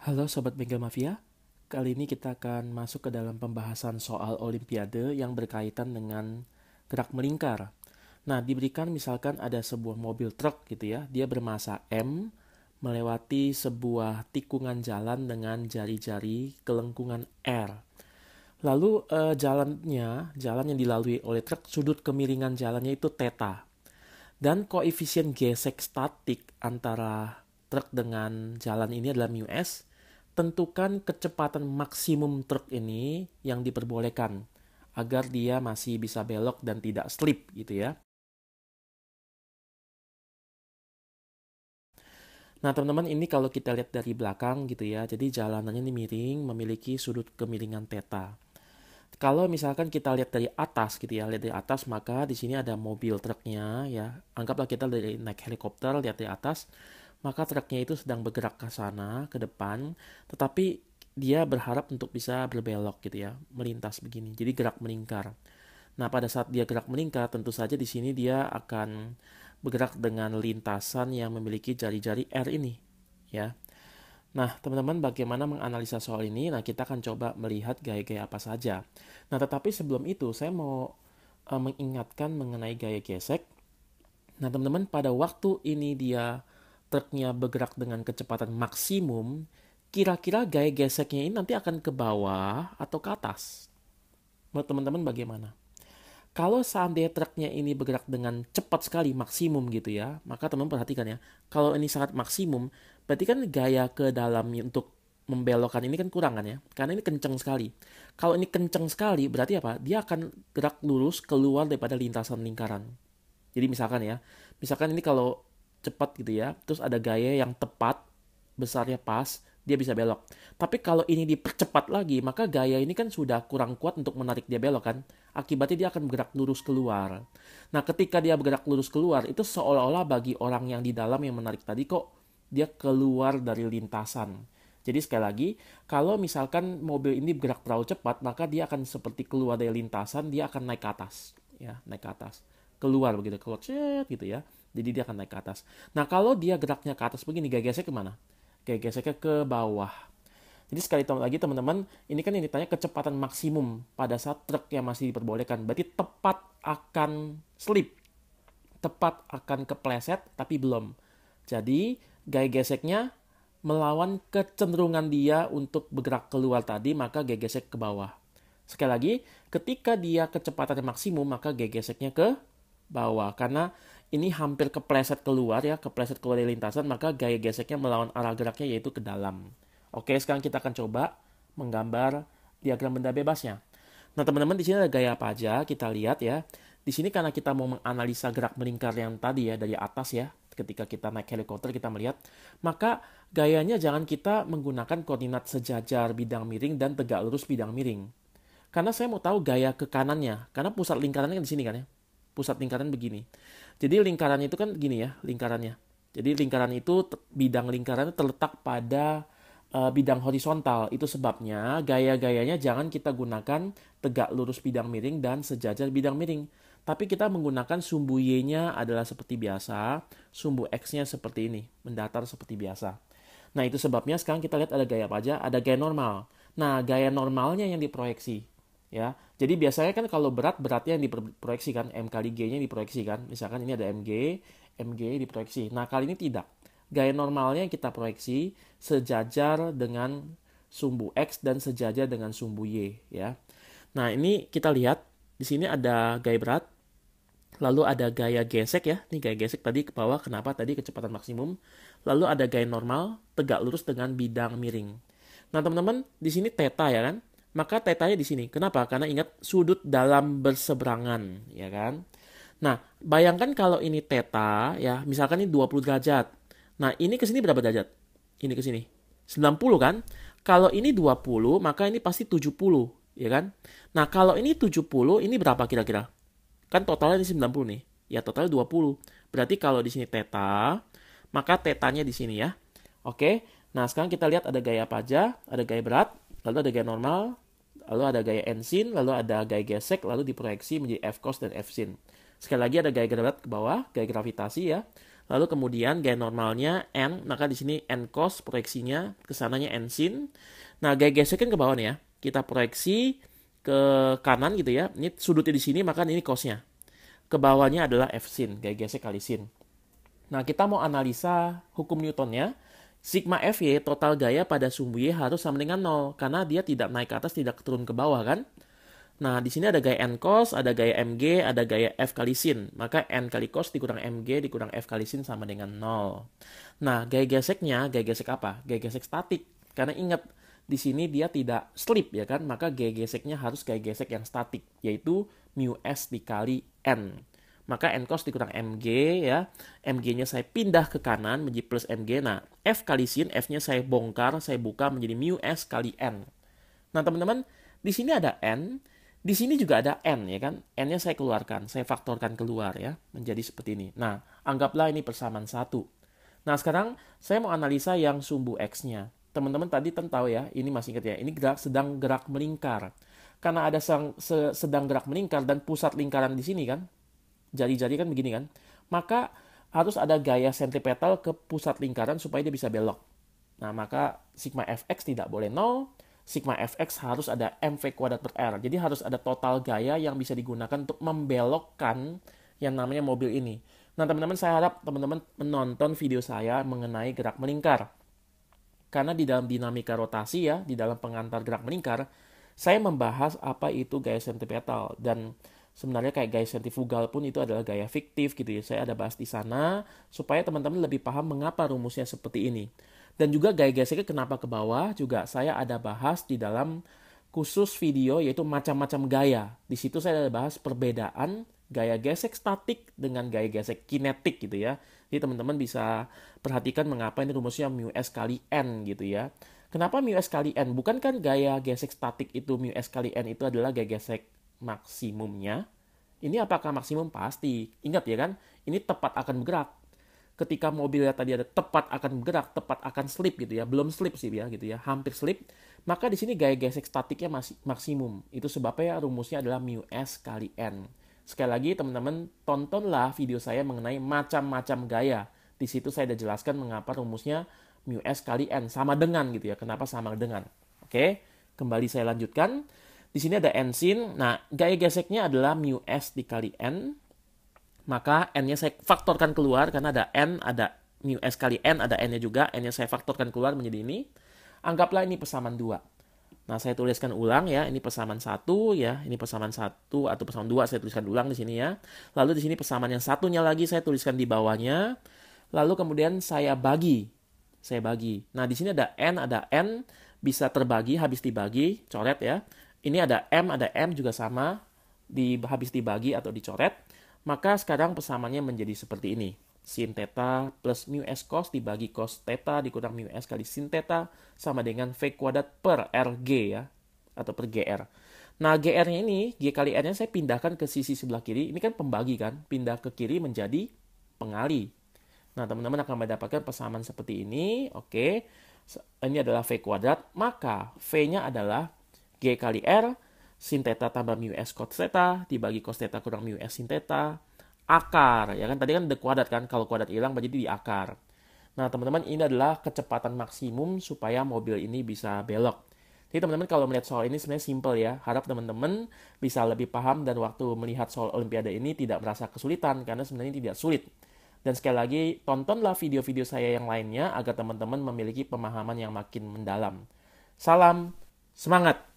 Halo Sobat Mega Mafia, kali ini kita akan masuk ke dalam pembahasan soal Olimpiade yang berkaitan dengan gerak melingkar. Nah, diberikan misalkan ada sebuah mobil truk gitu ya, dia bermasa M, melewati sebuah tikungan jalan dengan jari-jari kelengkungan R. Lalu jalan yang dilalui oleh truk, sudut kemiringan jalannya itu theta. Dan koefisien gesek statik antara truk dengan jalan ini adalah mu s. Tentukan kecepatan maksimum truk ini yang diperbolehkan agar dia masih bisa belok dan tidak slip gitu ya. Nah teman-teman, ini kalau kita lihat dari belakang gitu ya, jadi jalanannya ini miring, memiliki sudut kemiringan theta. Kalau misalkan kita lihat dari atas gitu ya, lihat dari atas, maka di sini ada mobil truknya ya. Anggaplah kita dari naik helikopter, lihat dari atas, maka truknya itu sedang bergerak ke sana, ke depan, tetapi dia berharap untuk bisa berbelok gitu ya, melintas begini. Jadi gerak melingkar. Nah, pada saat dia gerak melingkar, tentu saja di sini dia akan bergerak dengan lintasan yang memiliki jari-jari R ini ya. Nah, teman-teman, bagaimana menganalisa soal ini? Nah, kita akan coba melihat gaya-gaya apa saja. Nah, tetapi sebelum itu, saya mau mengingatkan mengenai gaya gesek. Nah, teman-teman, pada waktu ini dia truknya bergerak dengan kecepatan maksimum, kira-kira gaya geseknya ini nanti akan ke bawah atau ke atas? Menurut teman-teman bagaimana? Kalau seandainya truknya ini bergerak dengan cepat sekali, maksimum gitu ya, maka teman-teman perhatikan ya, kalau ini sangat maksimum, berarti kan gaya ke dalam untuk membelokkan ini kan kurang kan ya, karena ini kenceng sekali. Kalau ini kenceng sekali, berarti apa? Dia akan gerak lurus keluar daripada lintasan lingkaran. Jadi misalkan ini kalau cepat gitu ya, terus ada gaya yang tepat, besarnya pas, dia bisa belok. Tapi kalau ini dipercepat lagi, maka gaya ini kan sudah kurang kuat untuk menarik dia belok kan. Akibatnya dia akan bergerak lurus keluar. Nah, ketika dia bergerak lurus keluar, itu seolah-olah bagi orang yang di dalam yang menarik tadi kok dia keluar dari lintasan. Jadi sekali lagi, kalau misalkan mobil ini bergerak terlalu cepat, maka dia akan seperti keluar dari lintasan, dia akan naik ke atas, ya, naik ke atas. Keluar begitu, keluar cet gitu ya. Jadi dia akan naik ke atas. Nah, kalau dia geraknya ke atas begini, gaya geseknya kemana? Gaya geseknya ke bawah. Jadi sekali lagi teman-teman, ini kan yang ditanya kecepatan maksimum pada saat truk yang masih diperbolehkan. Berarti tepat akan slip, tepat akan kepleset, tapi belum. Jadi gaya geseknya melawan kecenderungan dia untuk bergerak keluar tadi, maka gaya gesek ke bawah. Sekali lagi, ketika dia kecepatannya maksimum, maka gaya geseknya ke bawah. Karena ini hampir kepleset keluar ya, kepleset keluar dari lintasan, maka gaya geseknya melawan arah geraknya yaitu ke dalam. Oke, sekarang kita akan coba menggambar diagram benda bebasnya. Nah, teman-teman, di sini ada gaya apa aja? Kita lihat ya. Di sini karena kita mau menganalisa gerak melingkar yang tadi ya dari atas ya, ketika kita naik helikopter kita melihat, maka gayanya jangan kita menggunakan koordinat sejajar bidang miring dan tegak lurus bidang miring. Karena saya mau tahu gaya ke kanannya, karena pusat lingkarannya kan di sini kan ya. Pusat lingkaran begini. Jadi lingkaran itu kan gini ya, lingkarannya. Jadi lingkaran itu bidang lingkarannya terletak pada bidang horizontal. Itu sebabnya gaya-gayanya jangan kita gunakan tegak lurus bidang miring dan sejajar bidang miring. Tapi kita menggunakan sumbu Y-nya adalah seperti biasa, sumbu X-nya seperti ini, mendatar seperti biasa. Nah, itu sebabnya sekarang kita lihat ada gaya apa aja, ada gaya normal. Nah, gaya normalnya yang diproyeksi. Ya, jadi biasanya kan kalau beratnya yang diproyeksikan, M kali G-nya diproyeksikan. Misalkan ini ada MG diproyeksi. Nah, kali ini tidak. Gaya normalnya yang kita proyeksi sejajar dengan sumbu X dan sejajar dengan sumbu Y ya. Nah, ini kita lihat di sini ada gaya berat, lalu ada gaya gesek ya. Ini gaya gesek tadi ke bawah, kenapa tadi kecepatan maksimum. Lalu ada gaya normal, tegak lurus dengan bidang miring. Nah, teman-teman, di sini theta ya kan? Maka tetanya di sini. Kenapa? Karena ingat sudut dalam berseberangan, ya kan? Nah, bayangkan kalau ini theta ya, misalkan ini 20 derajat. Nah, ini ke sini berapa derajat? Ini ke sini. 90 kan? Kalau ini 20, maka ini pasti 70, ya kan? Nah, kalau ini 70, ini berapa kira-kira? Kan totalnya ini 90 nih. Ya, totalnya 20. Berarti kalau di sini theta, maka tetanya di sini ya. Oke. Nah, sekarang kita lihat ada gaya apa aja? Ada gaya berat, lalu ada gaya normal, lalu ada gaya ensin, lalu ada gaya gesek, lalu diproyeksi menjadi F cos dan F sin. Sekali lagi ada gaya berat ke bawah, gaya gravitasi ya. Lalu kemudian gaya normalnya N, maka di sini N cos proyeksinya, kesananya N sin. Nah, gaya geseknya ke bawah nih ya. Kita proyeksi ke kanan gitu ya. Ini sudutnya di sini, maka ini cosnya. Ke bawahnya adalah F sin, gaya gesek kali sin. Nah, kita mau analisa hukum Newtonnya. Sigma Fy, total gaya pada sumbu Y harus sama dengan 0. Karena dia tidak naik ke atas, tidak turun ke bawah kan. Nah, di sini ada gaya N cos, ada gaya Mg, ada gaya F kali sin. Maka N kali cos dikurang Mg dikurang F kali sin sama dengan 0. Nah, gaya geseknya, gaya gesek apa? Gaya gesek statik. Karena ingat, di sini dia tidak slip ya kan, maka gaya geseknya harus gaya gesek yang statik, yaitu mu S dikali N. Maka N cos dikurang Mg ya, Mg-nya saya pindah ke kanan menjadi plus Mg. Nah, F kali sin, F-nya saya bongkar, saya buka menjadi mu S kali N. Nah, teman-teman, di sini ada N, di sini juga ada N ya kan. N-nya saya keluarkan, saya faktorkan keluar ya, menjadi seperti ini. Nah, anggaplah ini persamaan 1. Nah, sekarang saya mau analisa yang sumbu X-nya. Teman-teman tadi tahu ya, ini masih ingat ya, ini sedang gerak melingkar. Karena ada sedang gerak melingkar dan pusat lingkaran di sini kan, jari-jari kan begini kan, maka harus ada gaya sentripetal ke pusat lingkaran supaya dia bisa belok. Nah, maka sigma fx tidak boleh 0, sigma fx harus ada mv kuadrat per r. Jadi harus ada total gaya yang bisa digunakan untuk membelokkan yang namanya mobil ini. Nah, teman-teman, saya harap teman-teman menonton video saya mengenai gerak melingkar. Karena di dalam dinamika rotasi ya, di dalam pengantar gerak melingkar, saya membahas apa itu gaya sentripetal. Dan sebenarnya kayak gaya sentrifugal pun itu adalah gaya fiktif gitu ya. Saya ada bahas di sana supaya teman-teman lebih paham mengapa rumusnya seperti ini. Dan juga gaya geseknya kenapa ke bawah juga saya ada bahas di dalam khusus video yaitu macam-macam gaya. Di situ saya ada bahas perbedaan gaya gesek statik dengan gaya gesek kinetik gitu ya. Jadi teman-teman bisa perhatikan mengapa ini rumusnya mu S kali N gitu ya. Kenapa mu S kali N? Bukan kan gaya gesek statik itu mu S kali N itu adalah gaya gesek maksimumnya. Ini apakah maksimum? Pasti. Ingat ya kan, ini tepat akan bergerak. Ketika mobilnya tadi ada tepat akan bergerak, tepat akan slip gitu ya. Belum slip sih ya gitu ya, hampir slip. Maka di sini gaya gesek statiknya masih maksimum. Itu sebabnya rumusnya adalah mu S kali N. Sekali lagi teman-teman, tontonlah video saya mengenai macam-macam gaya. Di situ saya sudah jelaskan mengapa rumusnya mu S kali N sama dengan gitu ya. Kenapa sama dengan? Oke, kembali saya lanjutkan. Di sini ada N sin. Nah, gaya geseknya adalah mu S dikali N. Maka N-nya saya faktorkan keluar karena ada N, ada mu S kali N, ada N-nya juga. N-nya saya faktorkan keluar menjadi ini. Anggaplah ini persamaan 2. Nah, saya tuliskan ulang ya. Ini persamaan 1 ya. Ini persamaan 1 atau persamaan 2 saya tuliskan ulang di sini ya. Lalu di sini persamaan yang satunya lagi saya tuliskan di bawahnya. Lalu kemudian saya bagi. Nah, di sini ada N bisa terbagi, habis dibagi, coret ya. Ini ada M juga sama, habis dibagi atau dicoret. Maka sekarang persamaannya menjadi seperti ini. Sin theta plus mu S cos dibagi cos theta dikurang mu S kali sin theta sama dengan V kuadrat per RG ya. Atau per GR. Nah, GR-nya ini, G kali R-nya saya pindahkan ke sisi sebelah kiri. Ini kan pembagi kan. Pindah ke kiri menjadi pengali. Nah, teman-teman akan mendapatkan persamaan seperti ini. Oke. Ini adalah V kuadrat. Maka V-nya adalah G kali R sin theta tambah mu S cos theta dibagi cos theta kurang mu S sin theta akar. Ya kan, tadi kan the kuadrat kan. Kalau kuadrat hilang berarti di akar. Nah, teman-teman, ini adalah kecepatan maksimum supaya mobil ini bisa belok. Jadi teman-teman kalau melihat soal ini sebenarnya simple ya. Harap teman-teman bisa lebih paham dan waktu melihat soal olimpiade ini tidak merasa kesulitan karena sebenarnya tidak sulit. Dan sekali lagi, tontonlah video-video saya yang lainnya agar teman-teman memiliki pemahaman yang makin mendalam. Salam semangat!